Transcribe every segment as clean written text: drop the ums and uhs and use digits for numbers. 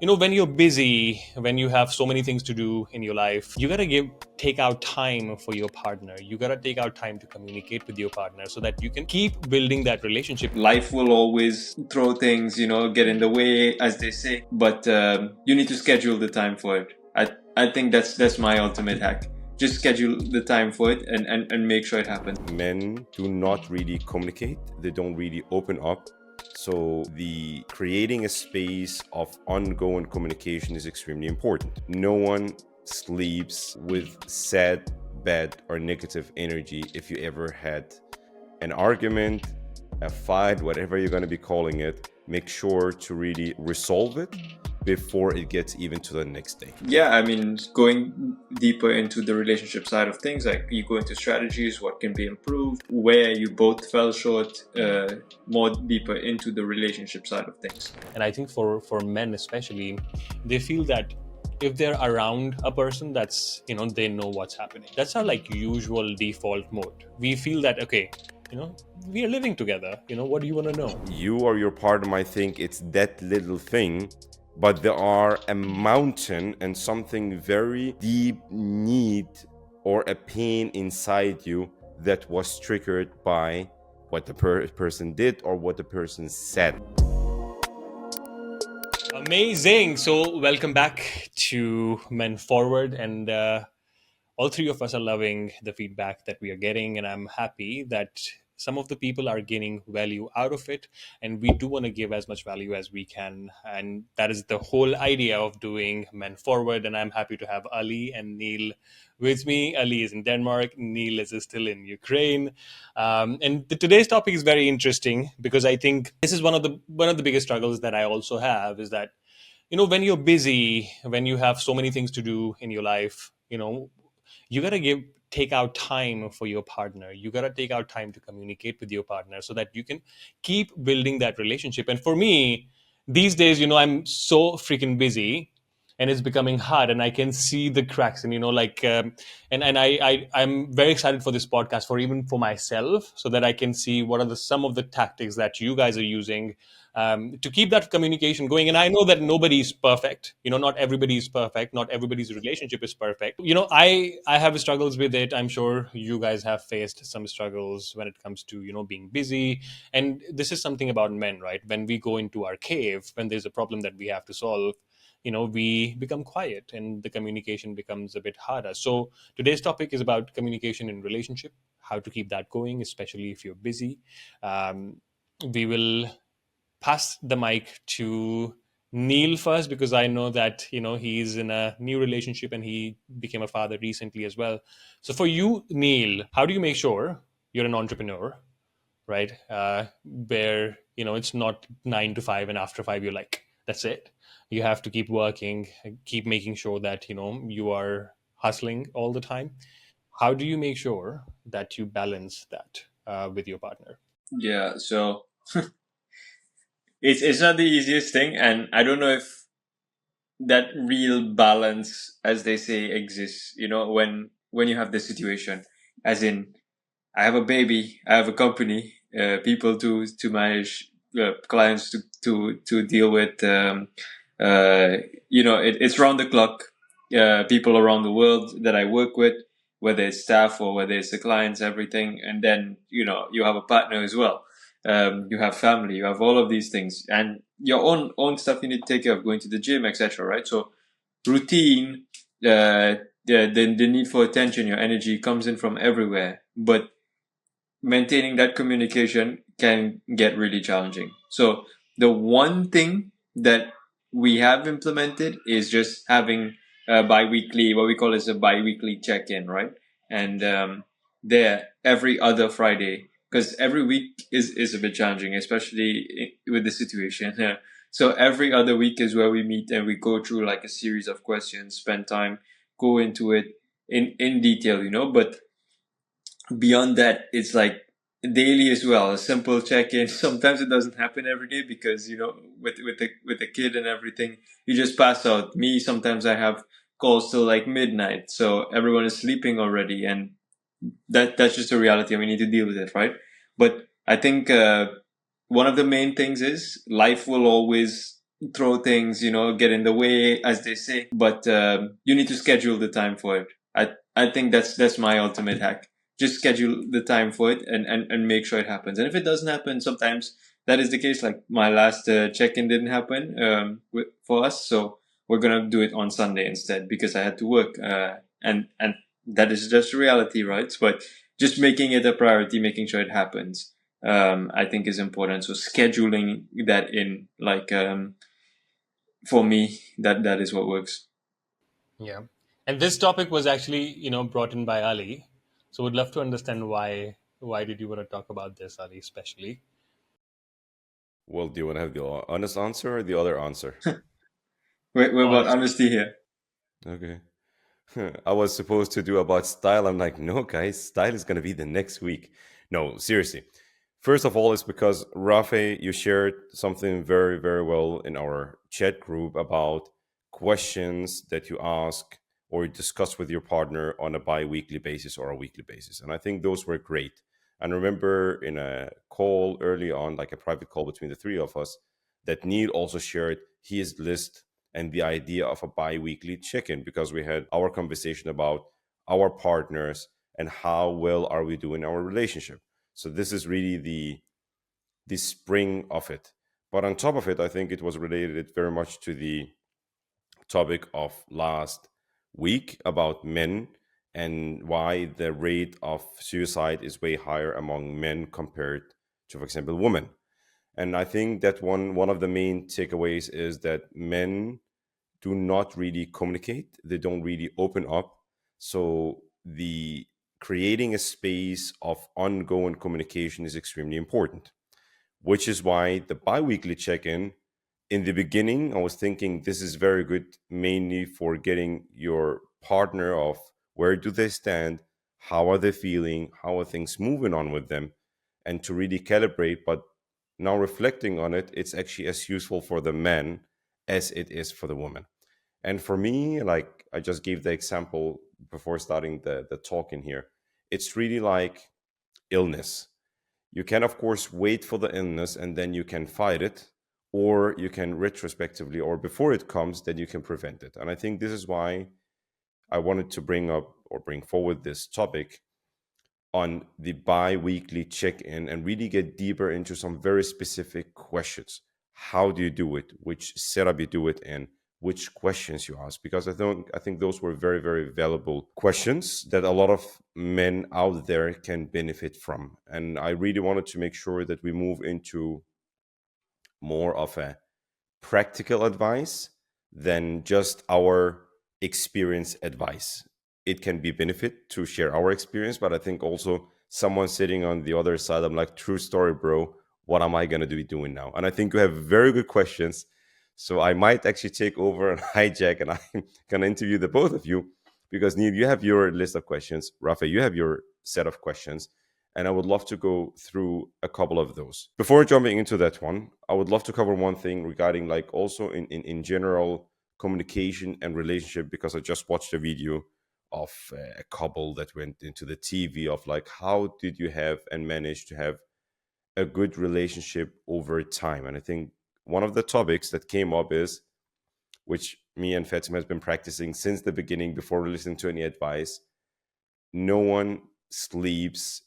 When you're busy, when you have so many things to do in your life, you got to take out time for your partner. You got to take out time to communicate with your partner so that you can keep building that relationship. Life will always throw things, get in the way, as they say, but you need to schedule the time for it. I think that's my ultimate hack. Just schedule the time for it and make sure it happens. Men do not really communicate, they don't really open up. So the creating a space of ongoing communication is extremely important. No one sleeps with sad, bad, or negative energy. If you ever had an argument, a fight, whatever you're going to be calling it, make sure to really resolve it before it gets even to the next day. Yeah, I mean, going deeper into the relationship side of things, like you go into strategies, what can be improved, where you both fell short, more deeper into the relationship side of things. And I think for men especially, they feel that if they're around a person that's, they know what's happening. That's our usual default mode. We feel that, okay, we are living together. What do you want to know? You or your partner might think it's that little thing, but there are a mountain and something very deep need or a pain inside you that was triggered by what the person did or what the person said. Amazing. So welcome back to Men Forward, and all three of us are loving the feedback that we are getting, and I'm happy that some of the people are gaining value out of it, and we do want to give as much value as we can, and that is the whole idea of doing Men Forward. And I'm happy to have Ali and Neil with me. Ali is in Denmark, Neil is still in Ukraine, and today's topic is very interesting because I think this is one of the biggest struggles that I also have, is that when you're busy, when you have so many things to do in your life, you got to take out time for your partner. You got to take out time to communicate with your partner so that you can keep building that relationship. And for me, these days, I'm so freaking busy, and it's becoming hard, and I can see the cracks. And I'm very excited for this podcast, for even for myself, so that I can see what are some of the tactics that you guys are using to keep that communication going. And I know that nobody's perfect. Not everybody is perfect. Not everybody's relationship is perfect. I have struggles with it. I'm sure you guys have faced some struggles when it comes to being busy. And this is something about men, right? When we go into our cave, when there's a problem that we have to solve, we become quiet and the communication becomes a bit harder. So today's topic is about communication in relationship, how to keep that going, especially if you're busy. We will pass the mic to Neil first, because I know that he's in a new relationship and he became a father recently as well. So for you, Neil, how do you make sure you're an entrepreneur, right? Where it's not 9 to 5 and after 5 you're like, that's it. You have to keep working, keep making sure that you are hustling all the time. How do you make sure that you balance that with your partner? Yeah, so it's not the easiest thing, and I don't know if that real balance, as they say, exists. When you have this situation, as in, I have a baby, I have a company, people to manage, clients to deal with. It's round the clock. People around the world that I work with, whether it's staff or whether it's the clients, everything, and then you have a partner as well. You have family, you have all of these things, and your own stuff you need to take care of, going to the gym, etc. Right? So routine, the need for attention, your energy comes in from everywhere, but maintaining that communication can get really challenging. So the one thing that we have implemented is just having a bi-weekly, what we call as a bi-weekly check-in, right? And there every other Friday, because every week is a bit challenging, especially with the situation. So every other week is where we meet and we go through like a series of questions, spend time, go into it in detail, but beyond that, it's like daily as well, a simple check-in. Sometimes it doesn't happen every day because with the kid and everything, you just pass out. Me, sometimes I have calls till like midnight, so everyone is sleeping already, and that's just a reality, and we need to deal with it, right? But I think one of the main things is life will always throw things, get in the way, as they say. But you need to schedule the time for it. I think that's my ultimate hack. Just schedule the time for it and make sure it happens. And if it doesn't happen, sometimes that is the case. Like my last check-in didn't happen for us, so we're gonna do it on Sunday instead because I had to work. And that is just reality, right? But just making it a priority, making sure it happens, I think is important. So scheduling that in, like, for me, that is what works. Yeah. And this topic was actually, brought in by Ali. So would love to understand why did you want to talk about this, Ali, especially? Well, do you want to have the honest answer or the other answer? We're about Honest. honesty here. Okay. I was supposed to do about style. I'm like, no, guys, style is going to be the next week. No, seriously. First of all, it's because Rafe, you shared something very, very well in our chat group about questions that you ask or discuss with your partner on a bi-weekly basis or a weekly basis. And I think those were great. And remember in a call early on, like a private call between the three of us, that Neil also shared his list and the idea of a bi-weekly check-in because we had our conversation about our partners and how well are we doing our relationship. So this is really the spring of it. But on top of it, I think it was related very much to the topic of last week about men and why the rate of suicide is way higher among men compared to, for example, women. And I think that one of the main takeaways is that men do not really communicate. They don't really open up. So the creating a space of ongoing communication is extremely important, which is why the bi-weekly check-in, in the beginning, I was thinking this is very good, mainly for getting your partner of where do they stand, how are they feeling, how are things moving on with them, and to really calibrate. But now reflecting on it, it's actually as useful for the man as it is for the woman. And for me, like I just gave the example before starting the talk in here, it's really like illness. You can, of course, wait for the illness and then you can fight it, or you can retrospectively, or before it comes, then you can prevent it. And I think this is why I wanted to bring up or bring forward this topic on the bi-weekly check-in and really get deeper into some very specific questions. How do you do it? Which setup you do it in? Which questions you ask? Because I think those were very, very valuable questions that a lot of men out there can benefit from. And I really wanted to make sure that we move into more of a practical advice than just our experience advice. It can be benefit to share our experience, but I think also someone sitting on the other side, I'm like, true story, bro. What am I going to be doing now? And I think you have very good questions. So I might actually take over and hijack, and I'm going to interview the both of you because Neil, you have your list of questions. Rafa, you have your set of questions. And I would love to go through a couple of those. Before jumping into that one, I would love to cover one thing regarding like also in general communication and relationship, because I just watched a video of a couple that went into the TV of like, how did you have and manage to have a good relationship over time? And I think one of the topics that came up is, which me and Fatima has been practicing since the beginning before listening to any advice, no one sleeps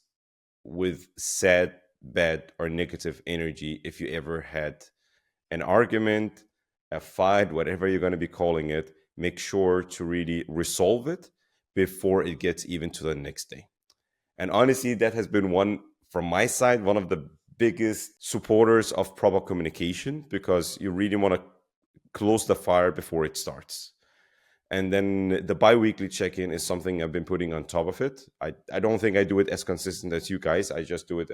with sad, bad, or negative energy. If you ever had an argument, a fight, whatever you're going to be calling it, make sure to really resolve it before it gets even to the next day. And honestly, that has been one, from my side, one of the biggest supporters of proper communication, because you really want to close the fire before it starts. And then the bi-weekly check-in is something I've been putting on top of it. I don't think I do it as consistent as you guys. I just do it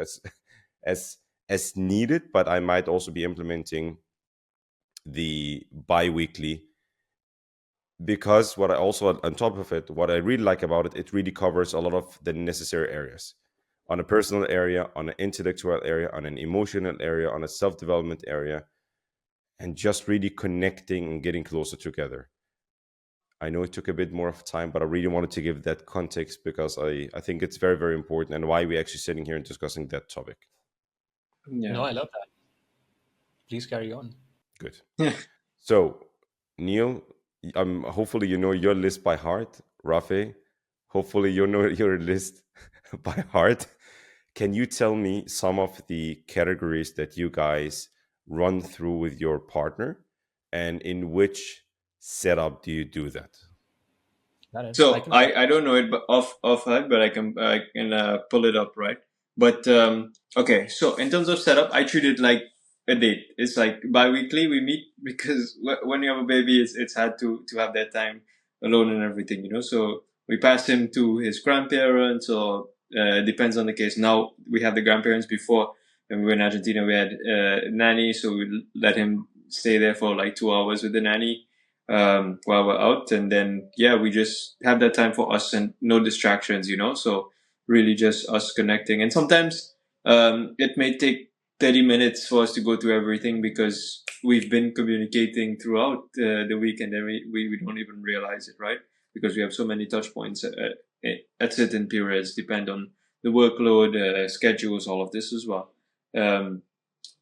as needed, but I might also be implementing the bi-weekly, because what I also, on top of it, what I really like about it, it really covers a lot of the necessary areas, on a personal area, on an intellectual area, on an emotional area, on a self-development area, and just really connecting and getting closer together. I know it took a bit more of time, but I really wanted to give that context because I think it's very, very important, and why we're actually sitting here and discussing that topic. Yeah. No, I love that. Please carry on. Good. So, Neil, hopefully you know your list by heart. Rafe, hopefully you know your list by heart. Can you tell me some of the categories that you guys run through with your partner, and in which setup do you do that? That is, I So can start. I don't know it off head, but I can pull it up, right? But okay, so in terms of setup, I treat it like a date. It's like bi-weekly we meet because when you have a baby, it's hard to have that time alone and everything, you know. So we pass him to his grandparents, or depends on the case. Now we have the grandparents. Before, when we were in Argentina, we had nanny, so we let him stay there for like 2 hours with the nanny while we're out. And then, yeah, we just have that time for us and no distractions, you know? So really just us connecting. And sometimes it may take 30 minutes for us to go through everything because we've been communicating throughout the week, and then we don't even realize it, right? Because we have so many touch points at certain periods, depend on the workload, schedules, all of this as well. Um,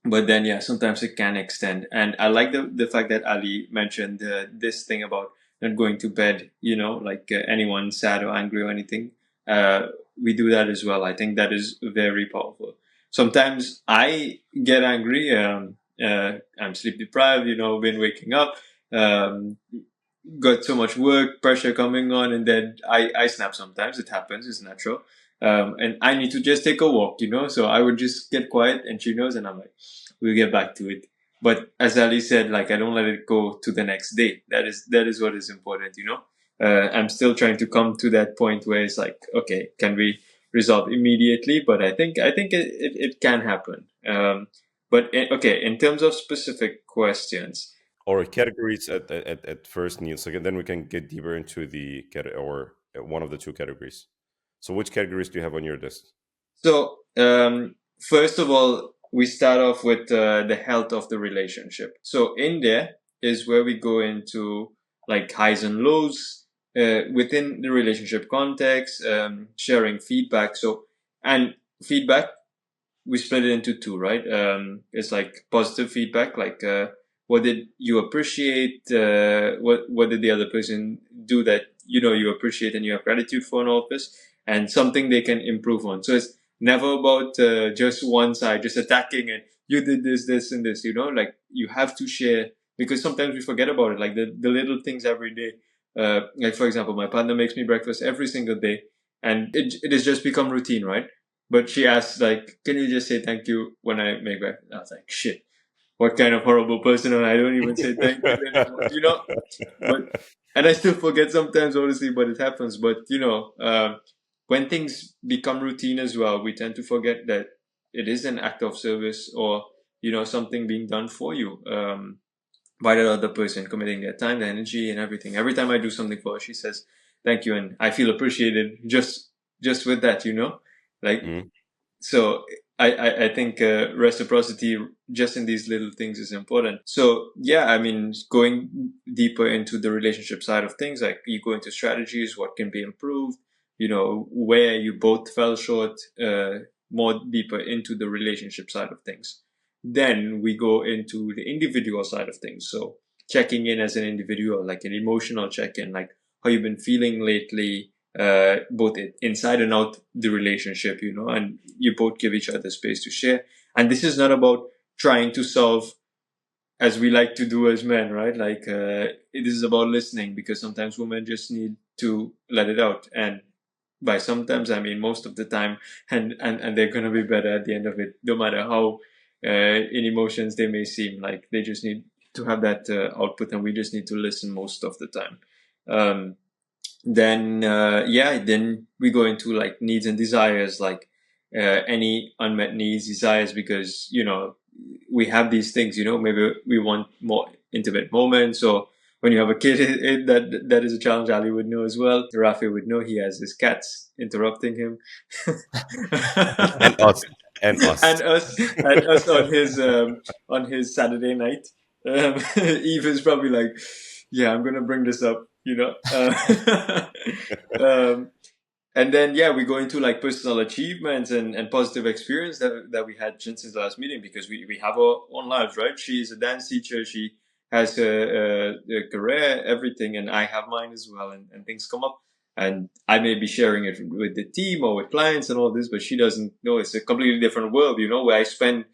but then, yeah, sometimes it can extend. And I like the fact that Ali mentioned this thing about not going to bed, you know, like anyone sad or angry or anything. Uh, we do that as well. I think that is very powerful. Sometimes I get angry. I'm sleep deprived, you know, been waking up, um, got so much work, pressure coming on, and then I snap sometimes. It happens, it's natural. And I need to just take a walk, you know, so I would just get quiet, and she knows, and I'm like, we'll get back to it. But as Ali said, like, I don't let it go to the next day. That is what is important, you know. I'm still trying to come to that point where it's like, okay, can we resolve immediately? But I think it can happen. Okay, in terms of specific questions, Or categories at first, Neil. So then we can get deeper into the or one of the two categories. So which categories do you have on your list? so, first of all, we start off with the health of the relationship. So, in there is where we go into like highs and lows within the relationship context, sharing feedback. So, and feedback, we split it into two, right? It's like positive feedback, like what did you appreciate? What did the other person do that you know you appreciate and you have gratitude for, and all of this, and something they can improve on. So it's never about just one side, just attacking and you did this, this, and this. You know, like you have to share because sometimes we forget about it, like the little things every day. Like for example, my partner makes me breakfast every single day, and it has just become routine, right? But she asked, like, can you just say thank you when I make breakfast? I was like, shit, what kind of horrible person am I? I don't even say thank you anymore, you know? But, and I still forget sometimes, obviously, but it happens. But, you know, when things become routine as well, we tend to forget that it is an act of service or, you know, something being done for you by that other person, committing their time, their energy, and everything. Every time I do something for her, she says, thank you. And I feel appreciated just with that, you know? Like, Mhm. so I think reciprocity just in these little things is important. So yeah, I mean, going deeper into the relationship side of things, like you go into strategies, what can be improved, you know, where you both fell short, more deeper into the relationship side of things. Then we go into the individual side of things. So checking in as an individual, like an emotional check-in, like how you've been feeling lately, both inside and out the relationship, you know, and you both give each other space to share. And this is not about trying to solve as we like to do as men, right? Like, it is about listening because sometimes women just need to let it out. And by sometimes, I mean most of the time, and they're going to be better at the end of it, no matter how in emotions they may seem. Like they just need to have that output, and we just need to listen most of the time. Um, then we go into like needs and desires, like any unmet needs, desires, because you know we have these things, you know, maybe we want more intimate moments, or when you have a kid, that is a challenge. Ali would know as well. Rafi would know, he has his cats interrupting him. And us. And us. And us on his Saturday night. Eve is probably like, yeah, I'm gonna bring this up, you know. Um, And then yeah, we go into like personal achievements and positive experience that we had since the last meeting, because we have our own lives, right? She's a dance teacher, she has a career, everything, and I have mine as well, and things come up, and I may be sharing it with the team or with clients and all this, but she doesn't know. It's a completely different world, where I spend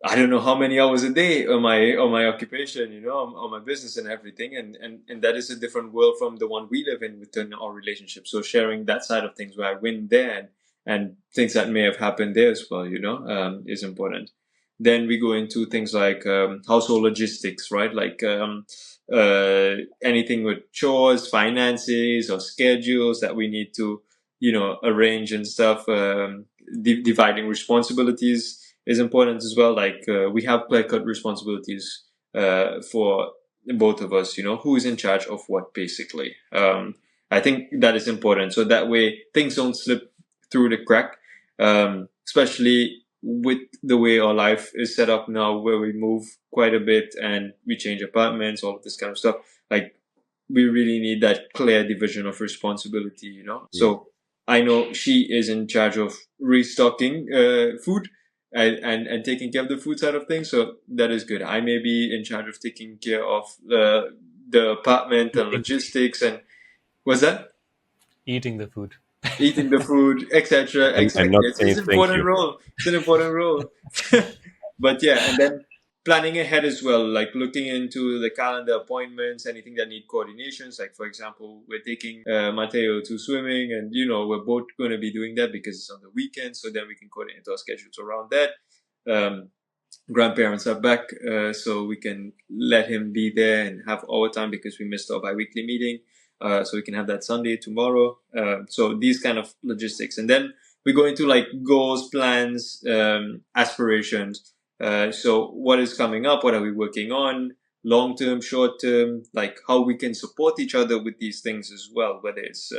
I don't know how many hours a day on my occupation, on my business and everything, and that is a different world from the one we live in within our relationship. So sharing that side of things where I win there, and things that may have happened there as well, is important. Then we go into things like household logistics, right? Like anything with chores, finances, or schedules that we need to, arrange and stuff. Dividing responsibilities is important as well. Like we have clear-cut responsibilities for both of us. Who is in charge of what, basically. I think that is important, so that way things don't slip through the crack. Especially with the way our life is set up now, where we move quite a bit and we change apartments, all of this kind of stuff. Like we really need that clear division of responsibility. So I know she is in charge of restocking food and taking care of the food side of things. So that is good. I may be in charge of taking care of the apartment and logistics. And what's that? Eating the food. Eating the food, etc. And not It's saying an thank important you. role. It's an important role. But yeah, and then planning ahead as well, like looking into the calendar appointments, anything that need coordinations. Like for example, we're taking Mateo to swimming, and we're both going to be doing that because it's on the weekend. So then we can coordinate our schedules around that. Grandparents are back, so we can let him be there and have our time because we missed our bi-weekly meeting. So we can have that Sunday tomorrow. So these kind of logistics, and then we go into like goals, plans, aspirations. So what is coming up? What are we working on? Long term, short term, like how we can support each other with these things as well, whether it's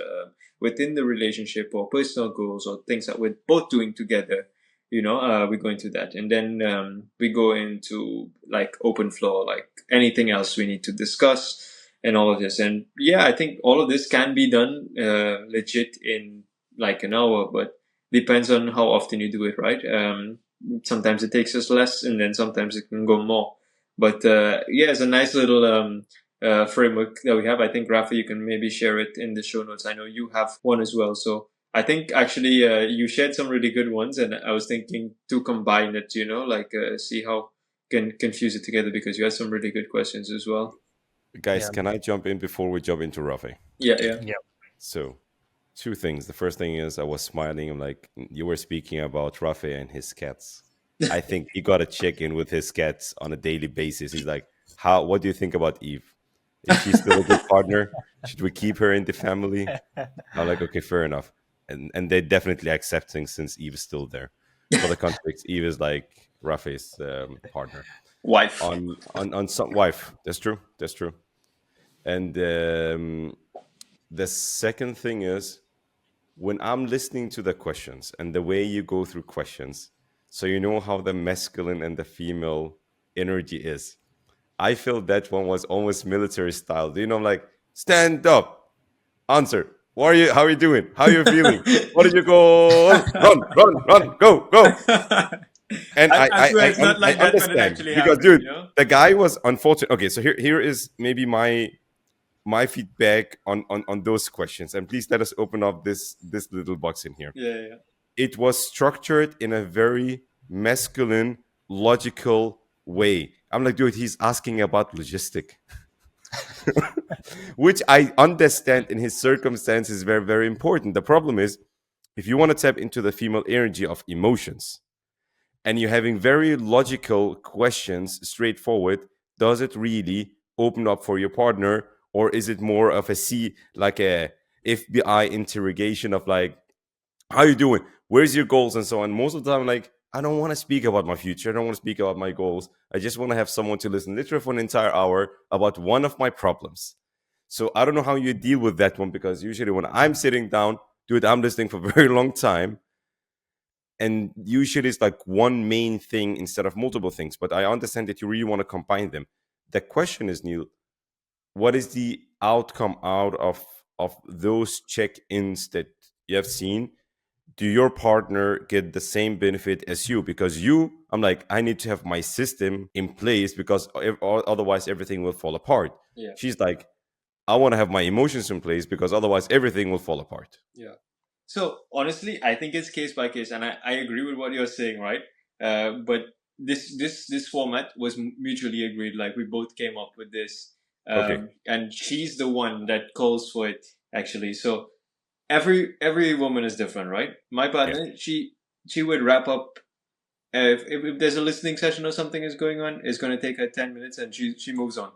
within the relationship or personal goals or things that we're both doing together. We go into that, and then we go into like open floor, like anything else we need to discuss and all of this. And yeah, I think all of this can be done legit in like an hour, but depends on how often you do it, right? Sometimes it takes us less, and then sometimes it can go more. But yeah, it's a nice little framework that we have. I think, Rafa, you can maybe share it in the show notes. I know you have one as well. So I think actually you shared some really good ones, and I was thinking to combine it, like see how can fuse it together, because you had some really good questions as well. Guys, Yeah. can I jump in before we jump into Rafi? Yeah, yeah. Yeah. So, two things. The first thing is I was smiling. I'm like, you were speaking about Rafi and his cats. I think he got to check in with his cats on a daily basis. He's like, what do you think about Eve? Is she still a good partner? Should we keep her in the family? I'm like, okay, fair enough. And they're definitely accepting since Eve is still there. For the context, Eve is like Rafi's partner. Wife. On some wife. That's true. That's true. And the second thing is, when I'm listening to the questions and the way you go through questions, so you know how the masculine and the female energy is. I feel that one was almost military style. I'm like, stand up, answer. What are you? How are you doing? How are you feeling? What did you go? Run, go. And I swear it's not like I that when it understand actually because, happens, dude, the guy was unfortunate. Okay, so here is maybe my feedback on those questions, and please let us open up this little box in here. Yeah. It was structured in a very masculine, logical way. I'm like, dude, he's asking about logistic, which I understand in his circumstances is very, very important. The problem is, if you want to tap into the female energy of emotions and you're having very logical questions, straightforward, does it really open up for your partner? Or is it more of like a FBI interrogation of like, how you doing? Where's your goals and so on? Most of the time, like, I don't want to speak about my future. I don't want to speak about my goals. I just want to have someone to listen literally for an entire hour about one of my problems. So I don't know how you deal with that one, because usually when I'm sitting down, dude, I'm listening for a very long time. And usually it's like one main thing instead of multiple things. But I understand that you really want to combine them. The question is, Neil, what is the outcome out of of those check-ins that you have seen, do your partner get the same benefit as you? Because I'm like, I need to have my system in place because otherwise everything will fall apart. Yeah. She's like, I want to have my emotions in place because otherwise everything will fall apart. Yeah. So honestly, I think it's case by case, and I agree with what you're saying, right? But this format was mutually agreed. Like we both came up with this, Okay. and she's the one that calls for it actually. So every woman is different, right? My Yeah. partner, she would wrap up. If there's a listening session or something is going on, it's going to take her 10 minutes and she moves on.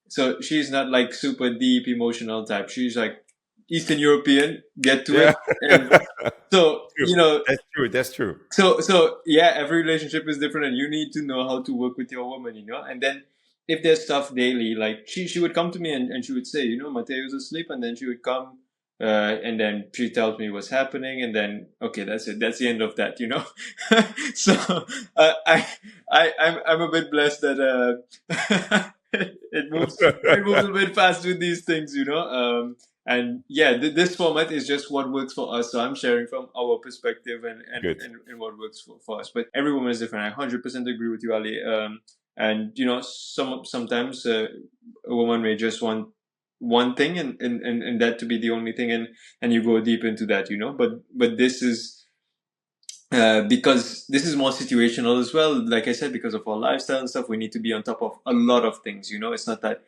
So she's not like super deep emotional type. She's like Eastern European, get to Yeah. it. And so, True. That's true. That's true. so yeah, every relationship is different and you need to know how to work with your woman, and then if there's stuff daily, like she would come to me and she would say, Mateo's asleep, and then she would come, and then she tells me what's happening, and then okay, that's it, that's the end of that. So I'm a bit blessed that it moves a bit fast with these things. And yeah, this format is just what works for us. So I'm sharing from our perspective Good. and what works for us. But every woman is different. I 100% agree with you, Ali. And sometimes a woman may just want one thing and that to be the only thing, and you go deep into that. But this is because this is more situational as well. Like I said, because of our lifestyle and stuff, we need to be on top of a lot of things. It's not that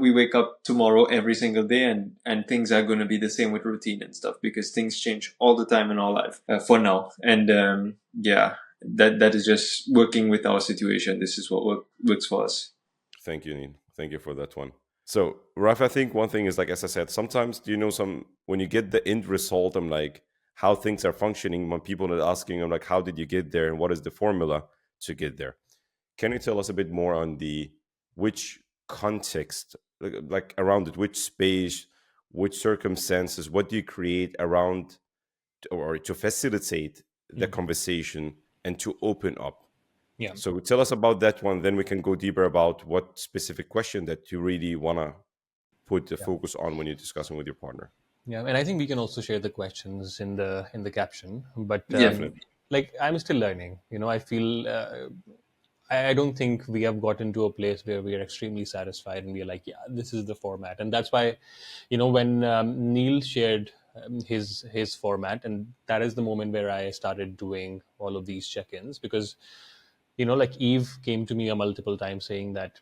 we wake up tomorrow every single day and things are going to be the same with routine and stuff, because things change all the time in our life for now. And yeah, that is just working with our situation. This is what works for us. Thank you, Neil. Thank you for that one. So, Raf, I think one thing is like, as I said, sometimes when you get the end result, I'm like, how things are functioning. When people are asking, I'm like, how did you get there, and what is the formula to get there? Can you tell us a bit more on which context, like around it, which space, which circumstances, what do you create around or to facilitate the conversation and to open up? Yeah. So tell us about that one, then we can go deeper about what specific question that you really want to put the focus on when you're discussing with your partner. Yeah, and I think we can also share the questions in the caption. But Yeah. Definitely. like I'm still learning. I feel I don't think we have gotten to a place where we are extremely satisfied and we are like, yeah, this is the format. And that's why, when Neil shared his format, and that is the moment where I started doing all of these check-ins, because like Eve came to me a multiple times saying that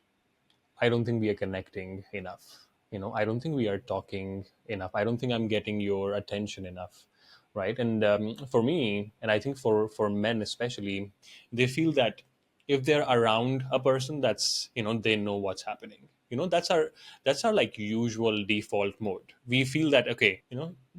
I don't think we are connecting enough. I don't think we are talking enough. I don't think I'm getting your attention enough, right? And for me, and I think for men especially, they feel that if they're around a person that's they know what's happening. That's our like usual default mode. We feel that okay,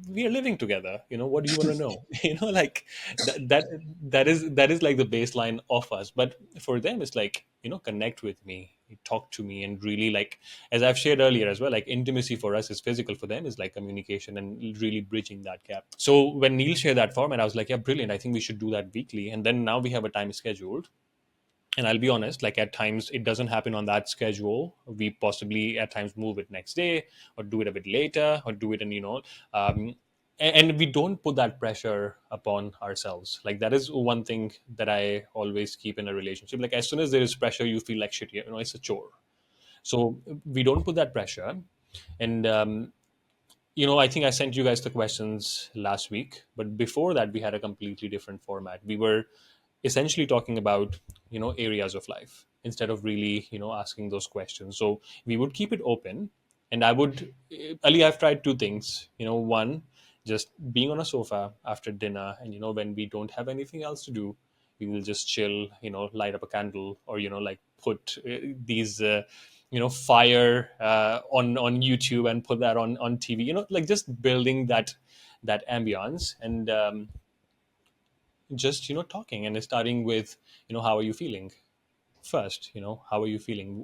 we are living together. What do you want to know? Like that is like the baseline of us. But for them, it's like connect with me, talk to me, and really, like, as I've shared earlier as well, like intimacy for us is physical, for them is like communication and really bridging that gap. So when Neil shared that format, I was like, yeah, brilliant, I think we should do that weekly. And then now we have a time scheduled, and I'll be honest, like at times it doesn't happen on that schedule. We possibly at times move it next day, or do it a bit later, or do it in and we don't put that pressure upon ourselves. Like that is one thing that I always keep in a relationship. Like as soon as there is pressure, you feel like shit. It's a chore. So we don't put that pressure. And I think I sent you guys the questions last week, but before that we had a completely different format. We were essentially talking about areas of life instead of really asking those questions. So we would keep it open, and I would Ali, I've tried two things. One, just being on a sofa after dinner, and when we don't have anything else to do, we will just chill, light up a candle, or like put these fire on YouTube and put that on TV, like just building that ambience. And just talking and starting with how are you feeling first. How are you feeling?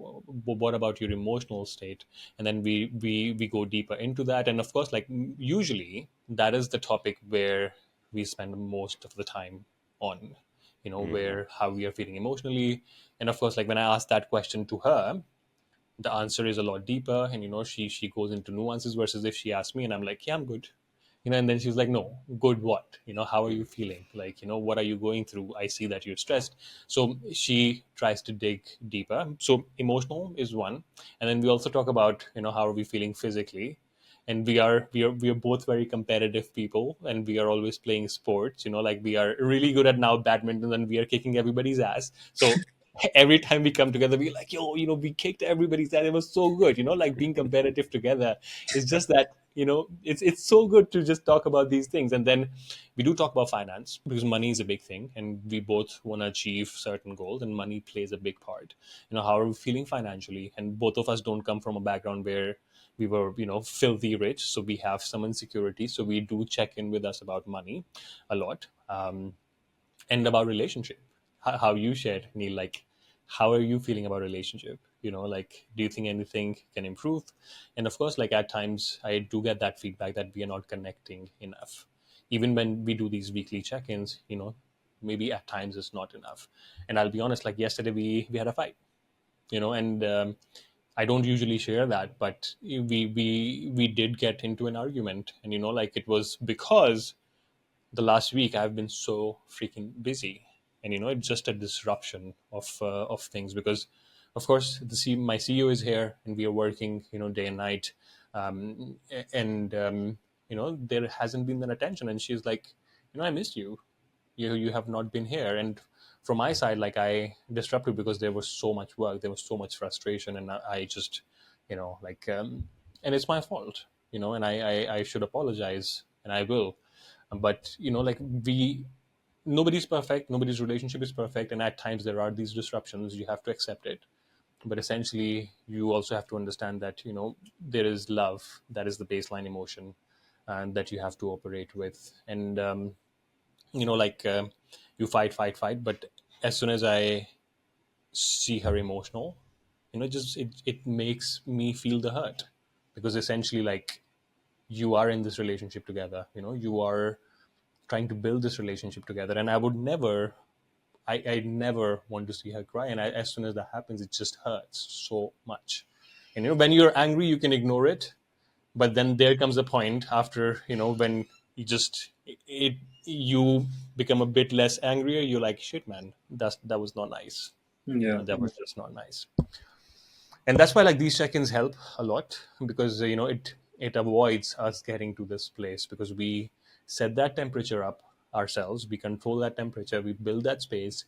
What about your emotional state? And then we go deeper into that. And of course, like usually that is the topic where we spend most of the time on, where how we are feeling emotionally. And of course, like when I asked that question to her, the answer is a lot deeper, and she goes into nuances, versus if she asks me and I'm like, yeah, I'm good, and then she's like, no, good what? How are you feeling? Like, what are you going through? I see that you're stressed. So she tries to dig deeper. So emotional is one. And then we also talk about, how are we feeling physically? And we are both very competitive people, and we are always playing sports, like we are really good at now badminton, and we are kicking everybody's ass. So every time we come together, we're like, yo, we kicked everybody's ass. It was so good, like being competitive together. It's just that, it's so good to just talk about these things. And then we do talk about finance, because money is a big thing, and we both want to achieve certain goals, and money plays a big part. How are we feeling financially? And both of us don't come from a background where we were, filthy rich, so we have some insecurity. So we do check in with us about money a lot. And about relationship, how you shared, Neil, like, how are you feeling about relationship? Like, do you think anything can improve? And of course, like, at times I do get that feedback that we are not connecting enough. Even when we do these weekly check-ins, maybe at times it's not enough. And I'll be honest, like yesterday we had a fight, and I don't usually share that, but we did get into an argument. And like, it was because the last week I've been so freaking busy, and it's just a disruption of things, because of course my CEO is here, and we are working day and night, and there hasn't been that attention, and she's like, I missed you. You have not been here. And from my side, like, I disrupted because there was so much work, there was so much frustration, and I just like, and it's my fault, and I should apologize, and I will. But like, nobody's perfect, nobody's relationship is perfect, and at times there are these disruptions. You have to accept it, but essentially you also have to understand that there is love, that is the baseline emotion, and that you have to operate with. And like, you fight, but as soon as I see her emotional, just it makes me feel the hurt, because essentially, like, you are in this relationship together, you are trying to build this relationship together, and I never want to see her cry. And as soon as that happens, it just hurts so much. And when you're angry, you can ignore it, but then there comes a point after, when you become a bit less angrier. You're like, shit, man, that was not nice. Yeah. That was just not nice. And that's why, like, these check-ins help a lot, because it avoids us getting to this place, because we set that temperature up ourselves, we control that temperature, we build that space.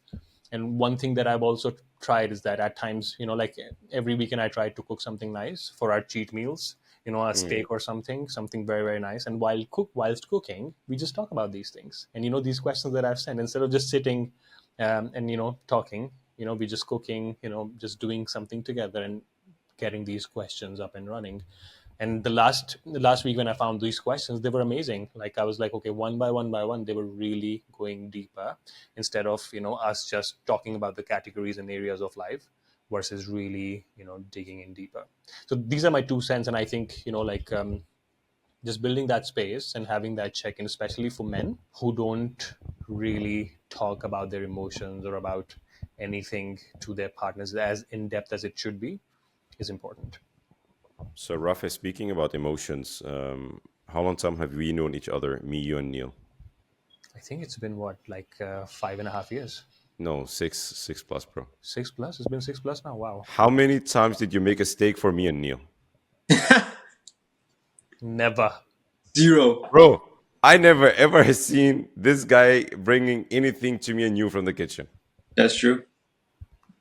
And one thing that I've also tried is that at times, like, every weekend I try to cook something nice for our cheat meals, a steak or something very, very nice. And whilst cooking, we just talk about these things. And these questions that I've sent, instead of just sitting and talking, we just cooking, just doing something together and getting these questions up and running. And the last week when I found these questions, they were amazing. Like, I was like, okay, one by one, they were really going deeper, instead of us just talking about the categories and areas of life, versus really digging in deeper. So these are my 2 cents. And I think like, just building that space and having that check-in, especially for men who don't really talk about their emotions or about anything to their partners as in depth as it should be, is important. So, Rafa, speaking about emotions, how long time have we known each other, me, you, and Neil? I think it's been what, like 5.5 years. No, six plus, bro. 6+? It's been 6+ now. Wow. How many times did you make a steak for me and Neil? Never. 0. Bro, I never ever have seen this guy bringing anything to me and you from the kitchen. That's true.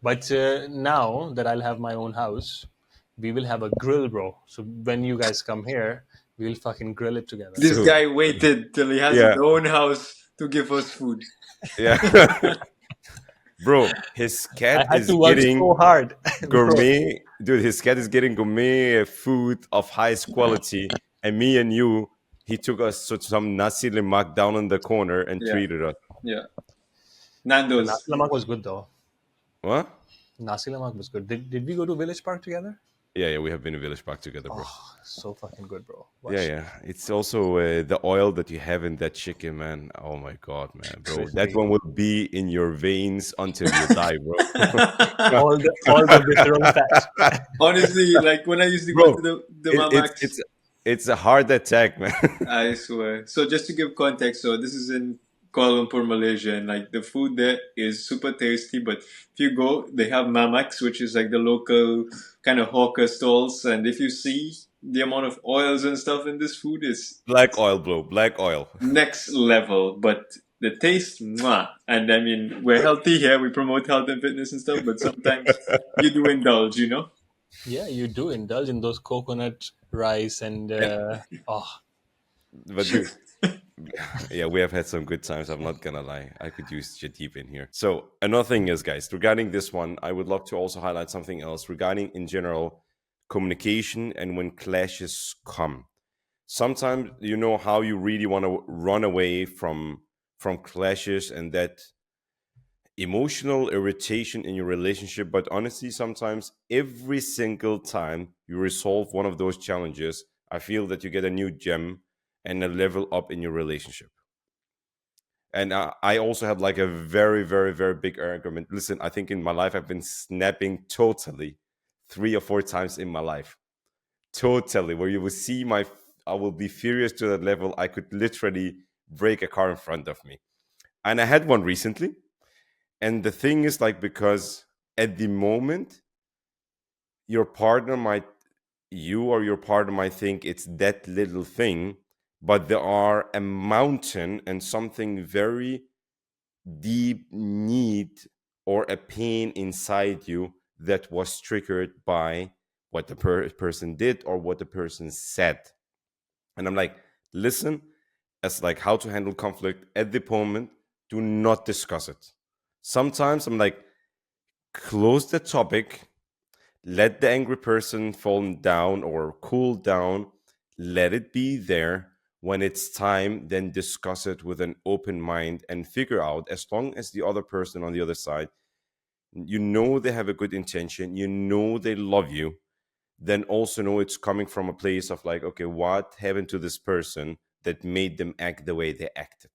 But now that I'll have my own house, we will have a grill, bro. So when you guys come here, we'll fucking grill it together. This Dude. guy waited till he has Yeah. his own house to give us food. Yeah. Bro, his cat I had is to work getting so hard. gourmet. Dude, his cat is getting gourmet food of highest quality. And me and you, he took us to some nasi lemak down in the corner and Yeah. treated us. Yeah. Nando's. Nasi lemak was good though. What? Nasi lemak was good. Did we go to Village Park together? Yeah, we have been in Village Park together, bro. Oh, so fucking good, bro. Yeah, Wash. yeah. It's also the oil that you have in that chicken, man. Oh my god, man, bro. That Crispy. one will be in your veins until you die, bro. All the visceral fat. Honestly, like when I used to go to Bro, the it, it's Mamax, it's it's a heart attack, man. I swear. So just to give context, so this is in Kuala Lumpur, Malaysia, and like the food there is super tasty. But if you go, they have Mamax, which is like the local kind of hawker stalls, and if you see the amount of oils and stuff in this food is Black oil, bro. Black oil. next level. But the taste, mwah. And I mean, we're healthy here. We promote health and fitness and stuff, but sometimes you do indulge, you know. Yeah, you do indulge in those coconut rice and And oh, but dude, yeah, we have had some good times. I'm not gonna lie. I could use Jadip in here. So another thing is, guys, regarding this one, I would love to also highlight something else regarding in general communication and when clashes come. Sometimes you know how you really want to run away from clashes and that emotional irritation in your relationship, but honestly sometimes every single time you resolve one of those challenges, I feel that you get a new gem and a level up in your relationship. And I also have like a very, very, very big argument. Listen, I think in my life I've been snapping totally 3 or 4 times in my life, totally, where you will see my, I will be furious to that level I could literally break a car in front of me. And I had one recently. And the thing is, like, because at the moment, your partner might, you or your partner might think it's that little thing, but there are a mountain and something very deep need or a pain inside you that was triggered by what the person did or what the person said. And I'm like, listen, as like how to handle conflict at the moment, do not discuss it. Sometimes I'm like, close the topic, let the angry person fall down or cool down, let it be there. When it's time, then discuss it with an open mind and figure out, as long as the other person on the other side, you know they have a good intention, you know they love you, then also know it's coming from a place of like, okay, what happened to this person that made them act the way they acted?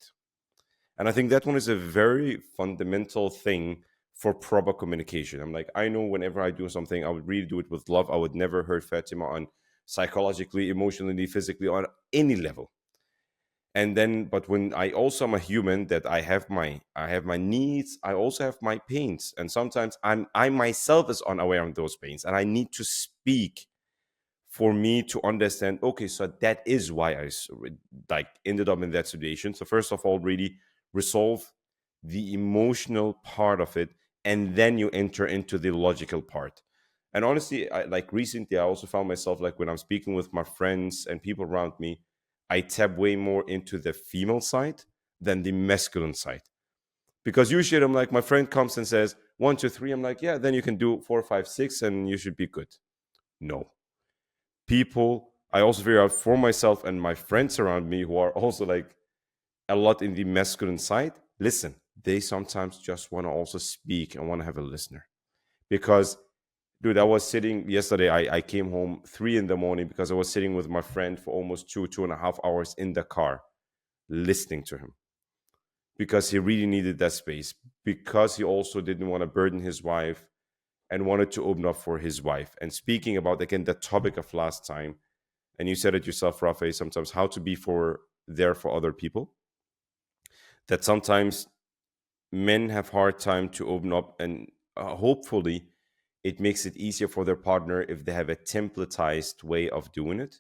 And I think that one is a very fundamental thing for proper communication. I'm like, I know whenever I do something, I would really do it with love. I would never hurt Fatima on psychologically, emotionally, physically, on any level. And then, but when I also am a human, that I have my needs, I also have my pains. And sometimes I myself is unaware of those pains. And I need to speak for me to understand, okay, so that is why like ended up in that situation. So first of all, really resolve the emotional part of it, and then you enter into the logical part. And honestly, like recently, I also found myself like when I'm speaking with my friends and people around me, I tap way more into the female side than the masculine side. Because usually I'm like, my friend comes and says 1, 2, 3. I'm like, yeah, then you can do 4, 5, 6, and you should be good. No, people, I also figure out for myself and my friends around me who are also like a lot in the masculine side, listen, they sometimes just want to also speak and want to have a listener. Because, dude, I was sitting yesterday, I came home 3 in the morning because I was sitting with my friend for almost 2.5 hours in the car listening to him because he really needed that space, because he also didn't want to burden his wife and wanted to open up for his wife. And speaking about, again, the topic of last time, and you said it yourself, Rafe, sometimes how to be there for other people, that sometimes men have hard time to open up, and hopefully it makes it easier for their partner if they have a templatized way of doing it.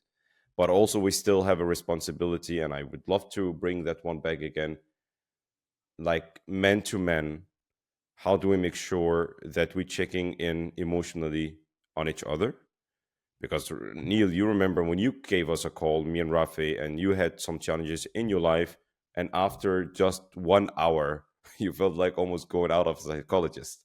But also we still have a responsibility, and I would love to bring that one back again, like men to men. How do we make sure that we're checking in emotionally on each other? Because Neil, you remember when you gave us a call, me and Rafe, and you had some challenges in your life, and after just 1 hour, you felt like almost going out of psychologist,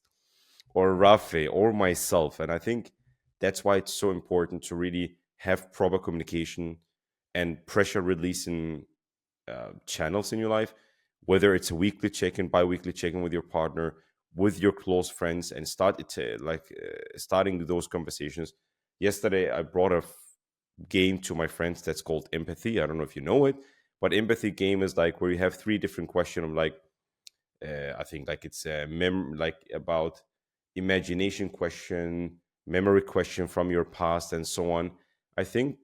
or Rafe, or myself. And I think that's why it's so important to really have proper communication and pressure releasing channels in your life, whether it's a weekly check-in, bi-weekly check-in with your partner, with your close friends, and starting those conversations. Yesterday, I brought a game to my friends that's called Empathy. I don't know if you know it, but Empathy game is like where you have three different questions. I'm like, I think like it's like about imagination question, memory question from your past, and so on. I think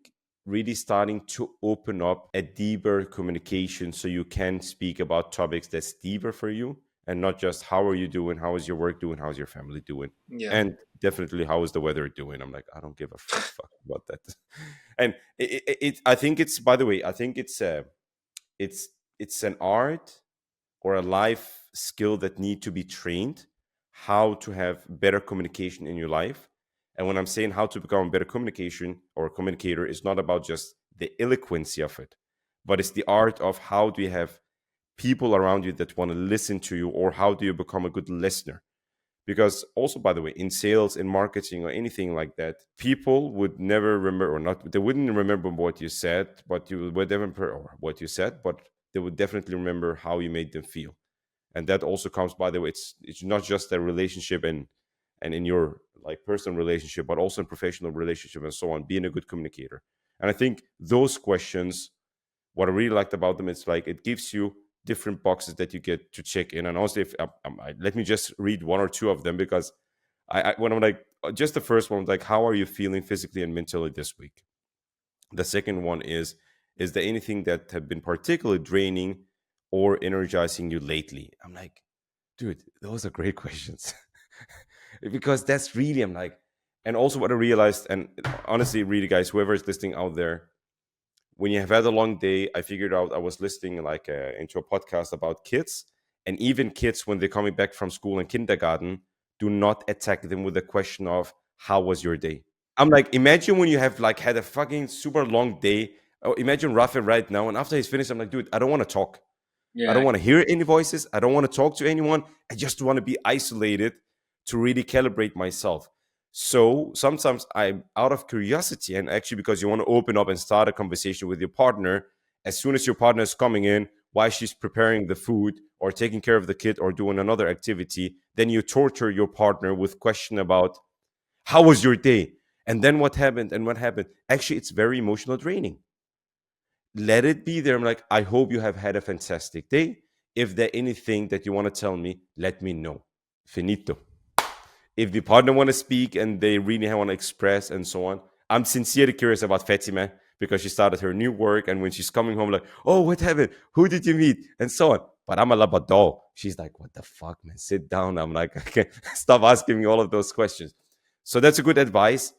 really starting to open up a deeper communication so you can speak about topics that's deeper for you and not just how are you doing, how is your work doing, how's your family doing, Yeah. and definitely how is the weather doing. I'm like, I don't give a fuck about that. And I think it's, by the way, I think it's it's an art or a life skill that need to be trained, how to have better communication in your life. And when I'm saying how to become a better communication or communicator, it's not about just the eloquency of it, but it's the art of how do you have people around you that want to listen to you, or how do you become a good listener. Because also, by the way, in sales, in marketing, or anything like that, people would never remember, or not, they wouldn't remember what you said, but you would never, or what you said, but they would definitely remember how you made them feel. And that also comes, by the way, it's not just a relationship and in your like personal relationship, but also in professional relationship and so on, being a good communicator. And I think those questions, what I really liked about them, it's like it gives you different boxes that you get to check in. And honestly, if let me just read one or two of them, because when I'm like, just the first one, like, how are you feeling physically and mentally this week? The second one is there anything that have been particularly draining or energizing you lately? I'm like, dude, those are great questions. Because that's really, I'm like, and also what I realized, and honestly, really, guys, whoever is listening out there, when you have had a long day, I figured out I was listening like into a podcast about kids, and even kids when they're coming back from school and kindergarten, do not attack them with the question of how was your day. I'm like, imagine when you have like had a fucking super long day. Oh, imagine Rafa right now, and after he's finished, I'm like, dude, I don't want to talk. I Yeah. don't want to hear any voices. I don't want to talk to anyone. I just want to be isolated to really calibrate myself. So sometimes I'm out of curiosity, and actually because you want to open up and start a conversation with your partner, as soon as your partner is coming in, while she's preparing the food or taking care of the kid or doing another activity, then you torture your partner with question about how was your day? And then what happened? And what happened? Actually, it's very emotional draining. Let it be there. I'm like, I hope you have had a fantastic day. If there anything that you want to tell me, let me know. Finito. If the partner want to speak and they really want to express and so on, I'm sincerely curious about Fatima because she started her new work, and when she's coming home, like, oh, what happened? Who did you meet? And so on. But I'm a labador. She's like, what the fuck, man? Sit down. I'm like, okay, stop asking me all of those questions. So that's a good advice.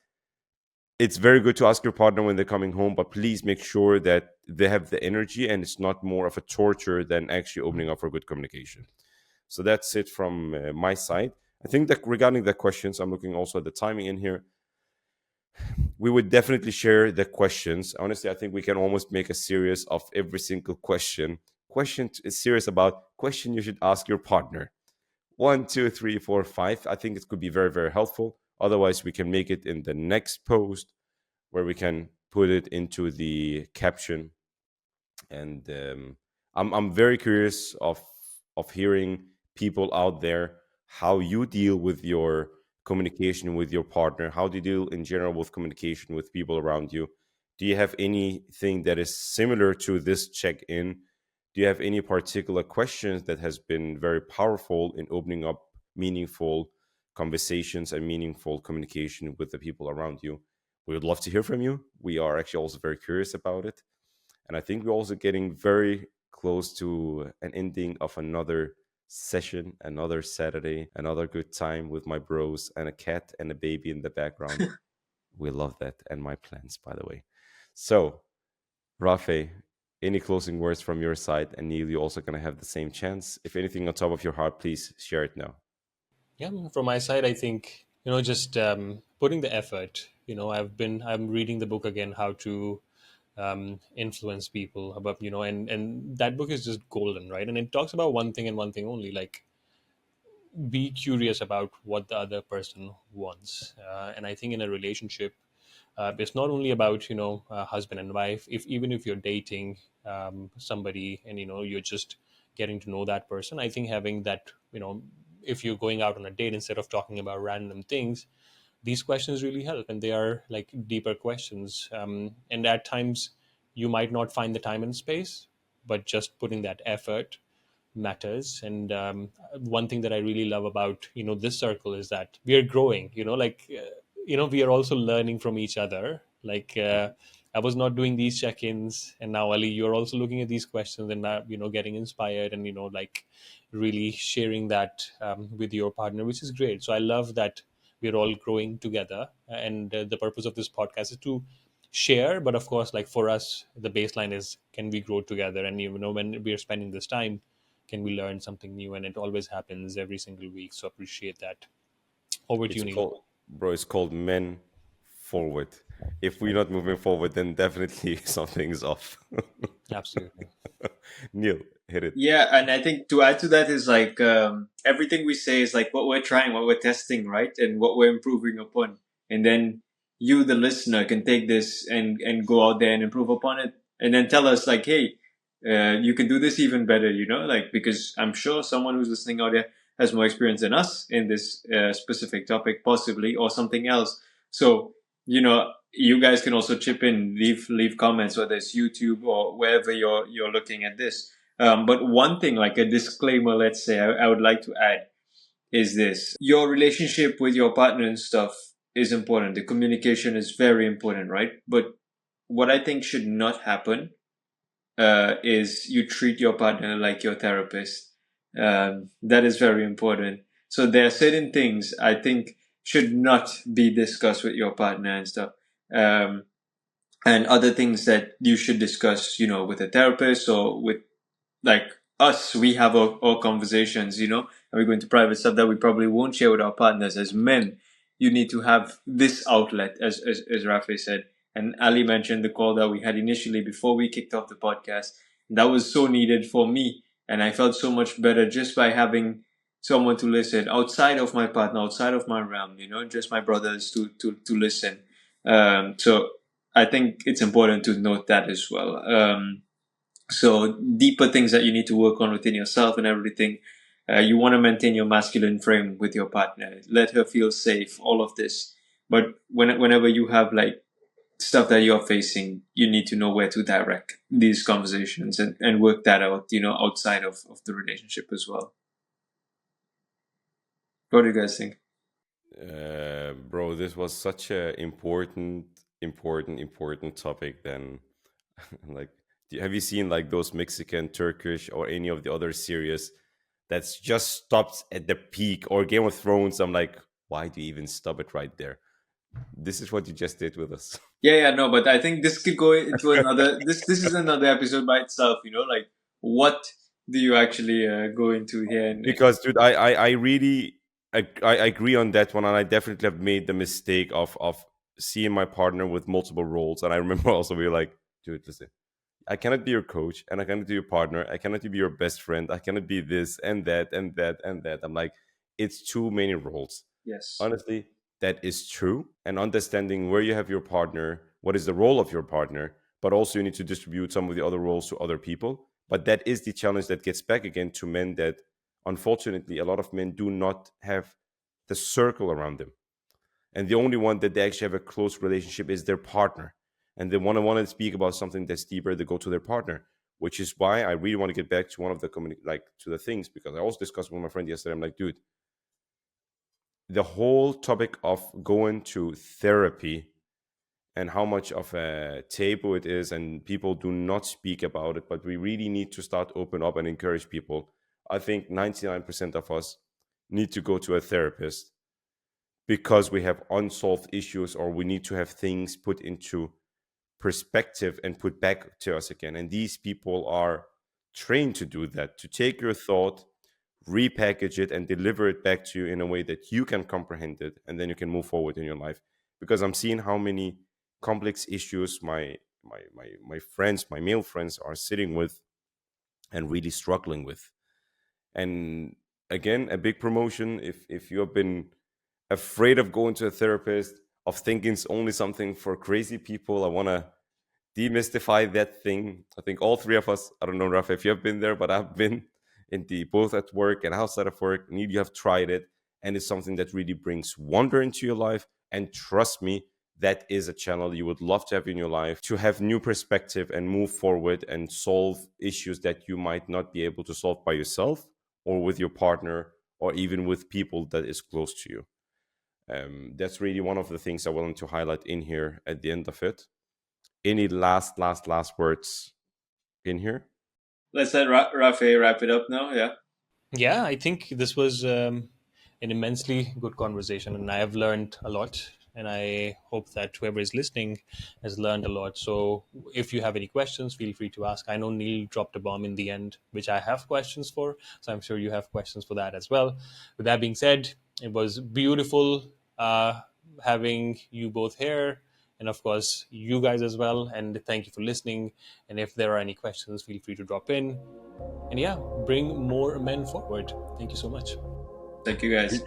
It's very good to ask your partner when they're coming home, but please make sure that they have the energy and it's not more of a torture than actually opening up for good communication. So that's it from my side. I think that regarding the questions, I'm looking also at the timing in here. We would definitely share the questions. Honestly, I think we can almost make a series of every single question. Question is serious about question you should ask your partner. One, two, three, four, five. I think it could be very, very helpful. Otherwise, we can make it in the next post where we can put it into the caption. And I'm very curious of hearing people out there how you deal with your communication with your partner. How do you deal in general with communication with people around you? Do you have anything that is similar to this check-in? Do you have any particular questions that has been very powerful in opening up meaningful conversations and meaningful communication with the people around you? We would love to hear from you. We are actually also very curious about it. And I think we're also getting very close to an ending of another session, another Saturday, another good time with my bros and a cat and a baby in the background. We love that. And my plans, by the way. So, Rafe, any closing words from your side? And Neil, you're also going to have the same chance. If anything on top of your heart, please share it now. Yeah, from my side, I think just putting the effort. I'm reading the book again, how to influence people above, and that book is just golden, right? And it talks about one thing and one thing only, like be curious about what the other person wants. And I think in a relationship, it's not only about husband and wife. If even if you're dating somebody and you're just getting to know that person, I think having that, if you're going out on a date, instead of talking about random things, these questions really help, and they are like deeper questions. And at times you might not find the time and space, but just putting that effort matters. And one thing that I really love about this circle is that we are growing. We are also learning from each other. I was not doing these check-ins, and now Ali, you're also looking at these questions and getting inspired, and really sharing that with your partner, which is great. So I love that we're all growing together, and the purpose of this podcast is to share. But of course, like for us, the baseline is, can we grow together? And when we are spending this time, can we learn something new? And it always happens every single week, so appreciate that. Over to It's you, Neil. called, bro, it's called men forward. If we're not moving forward, then definitely something's off. Absolutely. Neil, hit it. Yeah, and I think to add to that is like everything we say is like what we're trying, what we're testing, right, and what we're improving upon, and then you, the listener, can take this and go out there and improve upon it, and then tell us like, hey, you can do this even better, like, because I'm sure someone who's listening out there has more experience than us in this specific topic, possibly, or something else. So you guys can also chip in, leave comments, whether it's YouTube or wherever you're looking at this. But one thing, like a disclaimer, let's say, I would like to add is this: your relationship with your partner and stuff is important. The communication is very important, right? But what I think should not happen is you treat your partner like your therapist. That is very important. So there are certain things I think should not be discussed with your partner and stuff. And other things that you should discuss, with a therapist or with like us. We have our conversations, and we go into private stuff that we probably won't share with our partners. As men, you need to have this outlet, as Rafi said. And Ali mentioned the call that we had initially before we kicked off the podcast. That was so needed for me. And I felt so much better just by having someone to listen outside of my partner, outside of my realm, just my brothers to listen. So I think it's important to note that as well. So deeper things that you need to work on within yourself and everything. You want to maintain your masculine frame with your partner. Let her feel safe, all of this. But whenever you have like stuff that you're facing, you need to know where to direct these conversations and work that out, outside of the relationship as well. What do you guys think? Bro, this was such a important topic. Then, like, have you seen like those Mexican, Turkish, or any of the other series that's just stopped at the peak, or Game of Thrones? I'm like, why do you even stop it right there? This is what you just did with us. Yeah, no, but I think this could go into another. This is another episode by itself. Like, what do you actually go into here? Because, dude, I really I agree on that one, and I definitely have made the mistake of seeing my partner with multiple roles. And I remember also we were like, dude, listen, I cannot be your coach, and I cannot be your partner. I cannot be your best friend. I cannot be this and that and that and that. I'm like, it's too many roles. Yes. Honestly, that is true. And understanding where you have your partner, what is the role of your partner, but also you need to distribute some of the other roles to other people. But that is the challenge that gets back again to men, that unfortunately a lot of men do not have the circle around them. And the only one that they actually have a close relationship is their partner. And they want to speak about something that's deeper, they go to their partner, which is why I really want to get back to one of the to the things, because I also discussed with my friend yesterday. I'm like, dude, the whole topic of going to therapy and how much of a taboo it is, and people do not speak about it, but we really need to start open up and encourage people. I think 99% of us need to go to a therapist because we have unsolved issues, or we need to have things put into perspective and put back to us again. And these people are trained to do that, to take your thought, repackage it, and deliver it back to you in a way that you can comprehend it, and then you can move forward in your life. Because I'm seeing how many complex issues my friends, my male friends, are sitting with and really struggling with. And again, a big promotion, if you have been afraid of going to a therapist, of thinking it's only something for crazy people, I want to demystify that thing. I think all three of us, I don't know, Rafa, if you have been there, but I've been in the both at work and outside of work, and you have tried it, and it's something that really brings wonder into your life, And trust me, that is a channel you would love to have in your life, to have new perspective and move forward and solve issues that you might not be able to solve by yourself or with your partner or even with people that is close to you. That's really one of the things I wanted to highlight in here at the end of it. Any last words in here? Let's let Rafe wrap it up now. Yeah. Yeah, I think this was an immensely good conversation, and I have learned a lot. And I hope that whoever is listening has learned a lot. So, if you have any questions, feel free to ask. I know Neil dropped a bomb in the end, which I have questions for. So, I'm sure you have questions for that as well. With that being said, it was beautiful having you both here, and of course, you guys as well. And thank you for listening. And if there are any questions, feel free to drop in. And yeah, bring more men forward. Thank you so much. Thank you, guys.